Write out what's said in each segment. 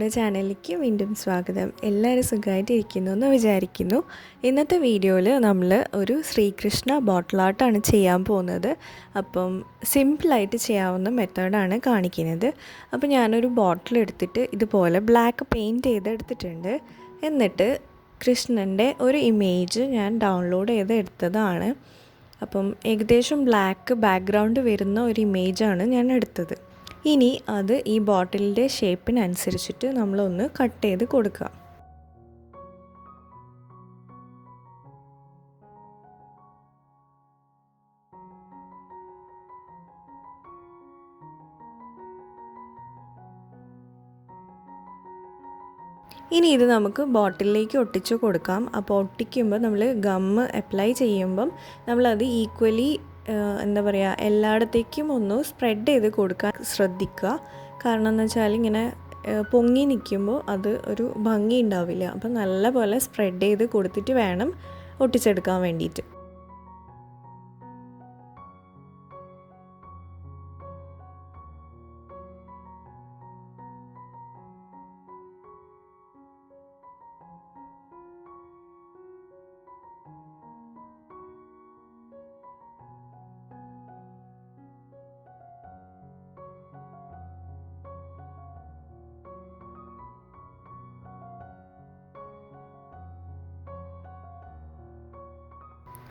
നമ്മുടെ ചാനലിലേക്ക് വീണ്ടും സ്വാഗതം. എല്ലാവരും സുഖമായിട്ടിരിക്കുന്നു എന്ന് വിചാരിക്കുന്നു. ഇന്നത്തെ വീഡിയോയിൽ നമ്മൾ ഒരു ശ്രീകൃഷ്ണ ബോട്ടിൽ ആർട്ടാണ് ചെയ്യാൻ പോകുന്നത്. അപ്പം സിമ്പിളായിട്ട് ചെയ്യാവുന്ന മെത്തേഡാണ് കാണിക്കുന്നത്. അപ്പോൾ ഞാനൊരു ബോട്ടിൽ എടുത്തിട്ട് ഇതുപോലെ ബ്ലാക്ക് പെയിൻറ്റ് ചെയ്തെടുത്തിട്ടുണ്ട്. എന്നിട്ട് കൃഷ്ണൻ്റെ ഒരു ഇമേജ് ഞാൻ ഡൗൺലോഡ് ചെയ്തെടുത്തതാണ്. അപ്പം ഏകദേശം ബ്ലാക്ക് ബാക്ക്ഗ്രൗണ്ട് വരുന്ന ഒരു ഇമേജാണ് ഞാൻ എടുത്തത്. ഇനി അത് ഈ ബോട്ടിലിൻ്റെ ഷേപ്പിനനുസരിച്ചിട്ട് നമ്മളൊന്ന് കട്ട് ചെയ്ത് കൊടുക്കുക. ഇനി ഇത് നമുക്ക് ബോട്ടിലേക്ക് ഒട്ടിച്ച് കൊടുക്കാം. അപ്പോൾ ഒട്ടിക്കുമ്പോൾ നമ്മൾ ഗമ്മ് അപ്ലൈ ചെയ്യുമ്പം നമ്മളത് ഈക്വലി എന്താ പറയുക, എല്ലായിടത്തേക്കും ഒന്ന് സ്പ്രെഡ് ചെയ്ത് കൊടുക്കാൻ ശ്രദ്ധിക്കുക. കാരണം എന്ന് വെച്ചാൽ ഇങ്ങനെ പൊങ്ങി നിൽക്കുമ്പോൾ അത് ഒരു ഭംഗി ഉണ്ടാവില്ല. അപ്പം നല്ലപോലെ സ്പ്രെഡ് ചെയ്ത് കൊടുത്തിട്ട് വേണം ഒട്ടിച്ചെടുക്കാൻ വേണ്ടിയിട്ട്.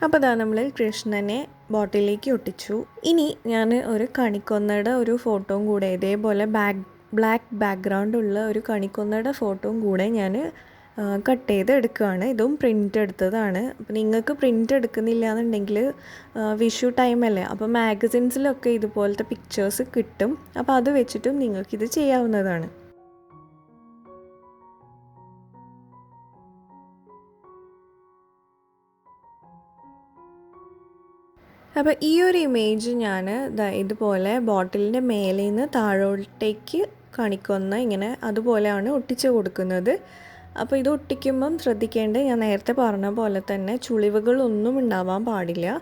അപ്പോൾ ഇതാ നമ്മൾ കൃഷ്ണനെ ബോട്ടിലേക്ക് ഒട്ടിച്ചു. ഇനി ഞാൻ ഒരു കണിക്കൊന്നയുടെ ഒരു ഫോട്ടോയും കൂടെ ഇതേപോലെ ബ്ലാക്ക് ബാക്ക്ഗ്രൗണ്ട് ഉള്ള ഒരു കണിക്കൊന്നയുടെ ഫോട്ടോയും കൂടെ ഞാൻ കട്ട് ചെയ്ത് എടുക്കുകയാണ്. ഇതും പ്രിൻ്റ് എടുത്തതാണ്. അപ്പോൾ നിങ്ങൾക്ക് പ്രിൻ്റ് എടുക്കുന്നില്ല എന്നുണ്ടെങ്കിൽ വിഷു ടൈമല്ലേ, അപ്പോൾ മാഗസിൻസിലൊക്കെ ഇതുപോലത്തെ പിക്ചേഴ്സ് കിട്ടും. അപ്പോൾ അത് വെച്ചിട്ടും നിങ്ങൾക്കിത് ചെയ്യാവുന്നതാണ്. അപ്പോൾ ഈ ഒരു ഇമേജ് ഞാൻ ഇതുപോലെ ബോട്ടിലിൻ്റെ മേലെ നിന്ന് താഴോട്ടേക്ക് കാണിക്കുന്ന ഇങ്ങനെ അതുപോലെയാണ് ഒട്ടിച്ച് കൊടുക്കുന്നത്. അപ്പോൾ ഇത് ഒട്ടിക്കുമ്പം ശ്രദ്ധിക്കേണ്ടത്, ഞാൻ നേരത്തെ പറഞ്ഞ പോലെ തന്നെ ചുളിവുകളൊന്നും ഉണ്ടാവാൻ പാടില്ല.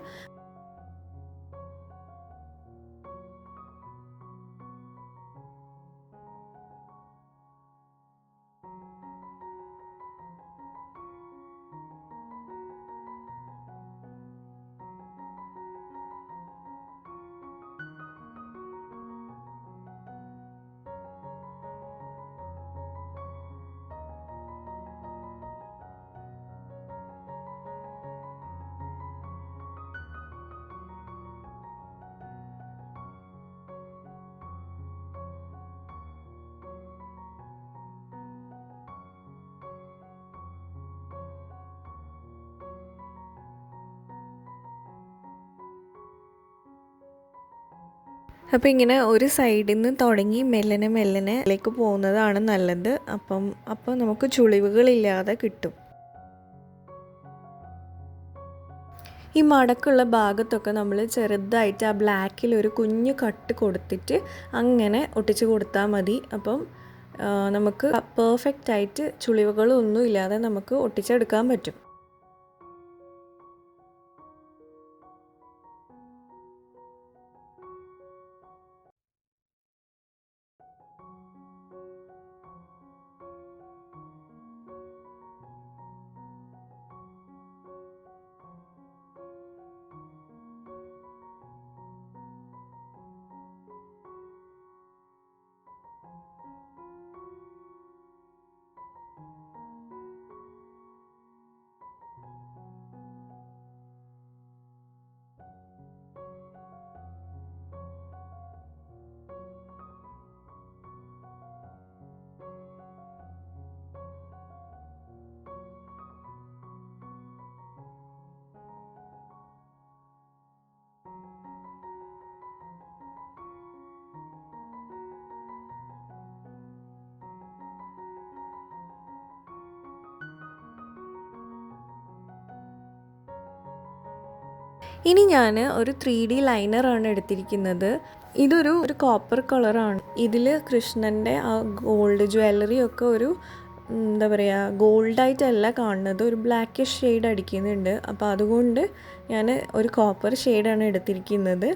അപ്പോൾ ഇങ്ങനെ ഒരു സൈഡിൽ നിന്ന് തുടങ്ങി മെല്ലനെ ലേക്ക് പോകുന്നതാണ് നല്ലത്. അപ്പോൾ നമുക്ക് ചുളിവുകളില്ലാതെ കിട്ടും. ഈ മടക്കുള്ള ഭാഗത്തൊക്കെ നമ്മൾ ചെറുതായിട്ട് ആ ബ്ലാക്കിൽ ഒരു കുഞ്ഞു കട്ട് കൊടുത്തിട്ട് അങ്ങനെ ഒട്ടിച്ച് കൊടുത്താൽ മതി. അപ്പം നമുക്ക് പെർഫെക്റ്റായിട്ട് ചുളിവുകളൊന്നും ഇല്ലാതെ നമുക്ക് ഒട്ടിച്ചെടുക്കാൻ പറ്റും. ഇനി ഞാൻ ഒരു 3D ലൈനറാണ് എടുത്തിരിക്കുന്നത്. ഇതൊരു കോപ്പർ കളറാണ്. ഇതിൽ കൃഷ്ണൻ്റെ ആ ഗോൾഡ് ജ്വല്ലറി ഒക്കെ ഒരു എന്താ പറയുക, ഗോൾഡായിട്ടല്ല കാണുന്നത്, ഒരു ബ്ലാക്കിഷ് ഷെയ്ഡ് അടിക്കുന്നുണ്ട്. അപ്പോൾ അതുകൊണ്ട് ഞാൻ ഒരു കോപ്പർ ഷെയ്ഡാണ് എടുത്തിരിക്കുന്നത്.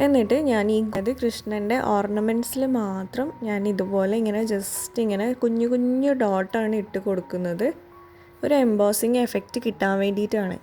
എന്നിട്ട് ഞാൻ അത് കൃഷ്ണൻ്റെ ഓർണമെൻറ്റ്സിൽ മാത്രം ഞാൻ ഇതുപോലെ ഇങ്ങനെ ജസ്റ്റ് ഇങ്ങനെ കുഞ്ഞു കുഞ്ഞു ഡോട്ടാണ് ഇട്ട് കൊടുക്കുന്നത്. ഒരു എംബോസിങ് എഫക്റ്റ് കിട്ടാൻ വേണ്ടിയിട്ടാണ്.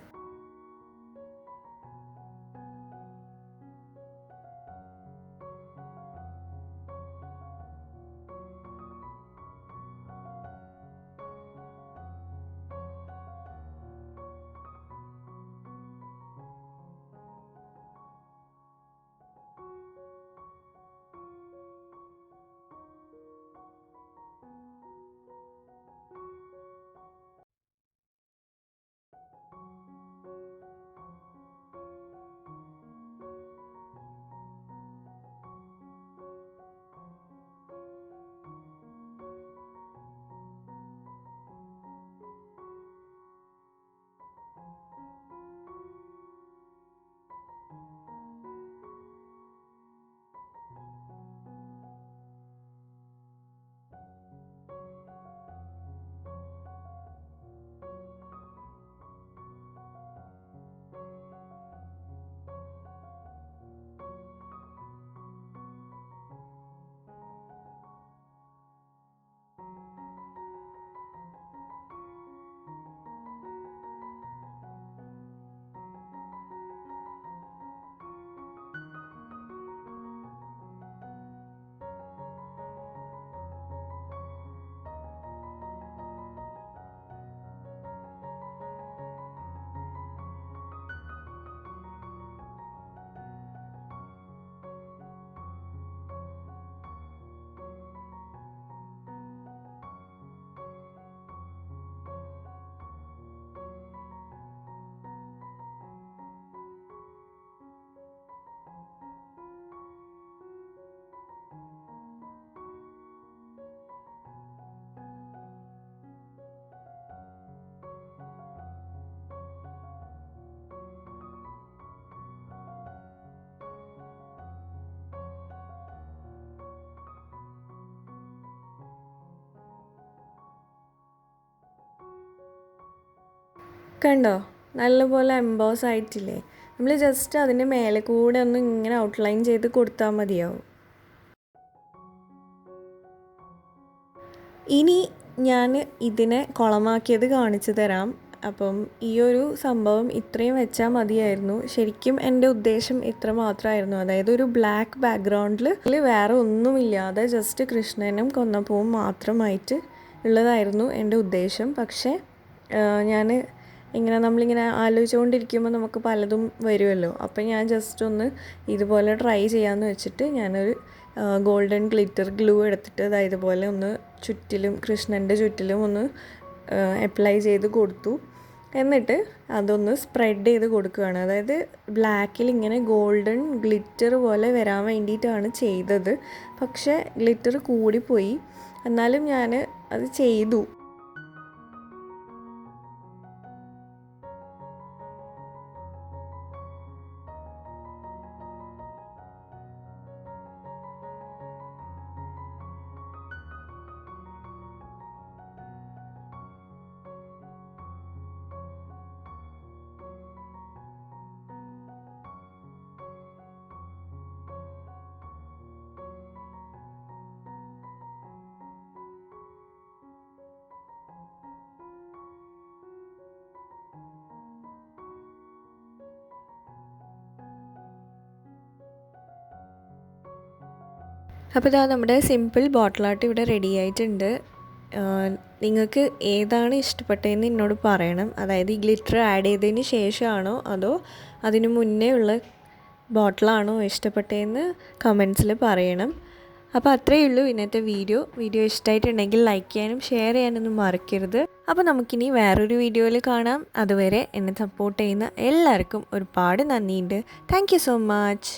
കണ്ടോ, നല്ലപോലെ എംബോസ് ആയിട്ടില്ലേ? നമ്മൾ ജസ്റ്റ് അതിൻ്റെ മേലെ കൂടെ ഒന്ന് ഇങ്ങനെ ഔട്ട്ലൈൻ ചെയ്ത് കൊടുത്താൽ മതിയാവും. ഇനി ഞാൻ ഇതിനെ കുളമാക്കിയത് കാണിച്ചു തരാം. അപ്പം ഈ ഒരു സംഭവം ഇത്രയും വെച്ചാൽ മതിയായിരുന്നു. ശരിക്കും എൻ്റെ ഉദ്ദേശം ഇത്ര മാത്രമായിരുന്നു. അതായത് ഒരു ബ്ലാക്ക് ബാക്ക്ഗ്രൗണ്ടിൽ വേറെ ഒന്നുമില്ലാതെ ജസ്റ്റ് കൃഷ്ണനും കൊന്നപ്പൂവും മാത്രമായിട്ട് ഉള്ളതായിരുന്നു എൻ്റെ ഉദ്ദേശം. പക്ഷേ ഞാൻ നമ്മളിങ്ങനെ ആലോചിച്ചുകൊണ്ടിരിക്കുമ്പോൾ നമുക്ക് പലതും വരുമല്ലോ. അപ്പം ഞാൻ ജസ്റ്റ് ഒന്ന് ഇതുപോലെ ട്രൈ ചെയ്യാമെന്ന് വെച്ചിട്ട് ഞാനൊരു ഗോൾഡൻ ഗ്ലിറ്റർ ഗ്ലൂ എടുത്തിട്ട് ഇതുപോലെ ഒന്ന് ചുറ്റിലും കൃഷ്ണൻ്റെ ചുറ്റിലും ഒന്ന് അപ്ലൈ ചെയ്ത് കൊടുത്തു. എന്നിട്ട് അതൊന്ന് സ്പ്രെഡ് ചെയ്ത് കൊടുക്കുകയാണ്. അതായത് ബ്ലാക്കിൽ ഇങ്ങനെ ഗോൾഡൻ ഗ്ലിറ്റർ പോലെ വരാൻ വേണ്ടിയിട്ടാണ് ചെയ്തത്. പക്ഷേ ഗ്ലിറ്റർ കൂടിപ്പോയി. എന്നാലും ഞാൻ അത് ചെയ്തു. അപ്പോൾ ഇതാ നമ്മുടെ സിമ്പിൾ ബോട്ടിൽ ആർട്ട് ഇവിടെ റെഡി ആയിട്ടുണ്ട്. നിങ്ങൾക്ക് ഏതാണ് ഇഷ്ടപ്പെട്ടതെന്ന് എന്നോട് പറയണം. അതായത് ഈ ഗ്ലിറ്റർ ആഡ് ചെയ്തതിന് ശേഷമാണോ അതോ അതിന് മുന്നേ ഉള്ള ബോട്ടിലാണോ ഇഷ്ടപ്പെട്ടതെന്ന് കമൻസിൽ പറയണം. അപ്പോൾ അത്രയേ ഉള്ളൂ ഇന്നത്തെ വീഡിയോ ഇഷ്ടമായിട്ടുണ്ടെങ്കിൽ ലൈക്ക് ചെയ്യാനും ഷെയർ ചെയ്യാനൊന്നും മറക്കരുത്. അപ്പോൾ നമുക്കിനി വേറൊരു വീഡിയോയിൽ കാണാം. അതുവരെ എന്നെ സപ്പോർട്ട് ചെയ്യുന്ന എല്ലാവർക്കും ഒരുപാട് നന്ദിയുണ്ട്. Thank you so much.